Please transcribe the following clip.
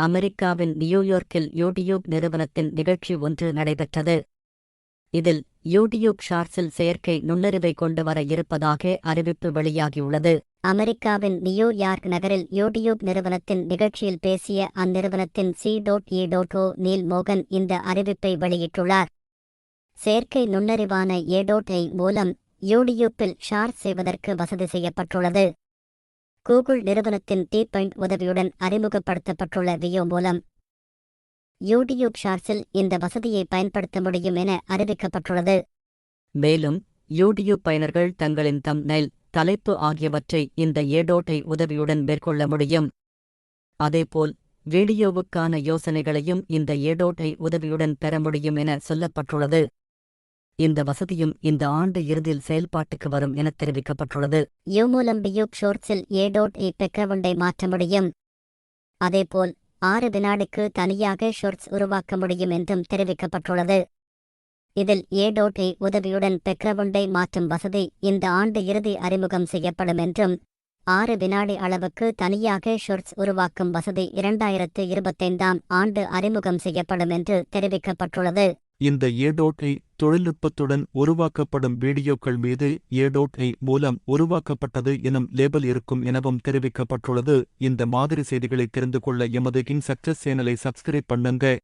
அமெரிக்காவின் நியூயார்க்கில் யூடியூப் நிறுவனத்தின் நிகழ்ச்சி ஒன்று நடைபெற்றது. இதில் யூடியூப் ஷார்ட்ஸில் செயற்கை நுண்ணறிவை கொண்டு வர இருப்பதாக அறிவிப்பு வெளியாகியுள்ளது. அமெரிக்காவின் நியூயார்க் நகரில் யூடியூப் நிறுவனத்தின் நிகழ்ச்சியில் பேசிய அந்நிறுவனத்தின் C.E.O. நீல் மோகன் இந்த அறிவிப்பை வெளியிட்டுள்ளார். செயற்கை நுண்ணறிவான AI மூலம் யூடியூப்பில் ஷார்ட்ஸ் செய்வதற்கு வசதி செய்யப்பட்டுள்ளது. கூகுள் நிறுவனத்தின் டீப் உதவியுடன் அறிமுகப்படுத்தப்பட்டுள்ள வியோ மூலம் யூடியூப் ஷார்ட்ஸில் இந்த வசதியை பயன்படுத்த முடியும் என அறிவிக்கப்பட்டுள்ளது. மேலும் யூடியூப் பயனர்கள் தங்களின் தம்ப்நெயில், தலைப்பு ஆகியவற்றை இந்த AI உதவியுடன் மேற்கொள்ள முடியும். அதேபோல் வீடியோவுக்கான யோசனைகளையும் இந்த AI உதவியுடன் பெற முடியும் என சொல்லப்பட்டுள்ளது. இந்த வசதியும் இந்த ஆண்டு இறுதியில் செயல்பாட்டுக்கு வரும் என தெரிவிக்கப்பட்டுள்ளது. மூலம் யூடியூப் ஷார்ட்ஸில் AI பேக்ரவுண்டை மாற்ற முடியும். அதேபோல் 6 வினாடிக்கு தனியாக ஷார்ட்ஸ் உருவாக்க முடியும் என்றும் தெரிவிக்கப்பட்டுள்ளது. இதில் AI உதவியுடன் பேக்ரவுண்டை மாற்றும் வசதி இந்த ஆண்டு இறுதி அறிமுகம் செய்யப்படும் என்றும் 6 வினாடி அளவுக்கு தனியாக ஷார்ட்ஸ் உருவாக்கும் வசதி 2025ஆம் ஆண்டு அறிமுகம் செய்யப்படும் என்று தெரிவிக்கப்பட்டுள்ளது. இந்த AI தொழில்நுட்பத்துடன் உருவாக்கப்படும் வீடியோக்கள் மீது AI மூலம் உருவாக்கப்பட்டது எனும் லேபிள் இருக்கும் எனவும் தெரிவிக்கப்பட்டுள்ளது. இந்த மாதிரி செய்திகளை தெரிந்து கொள்ள எமது கிங் சக்சஸ் சேனலை சப்ஸ்கிரைப் பண்ணுங்க.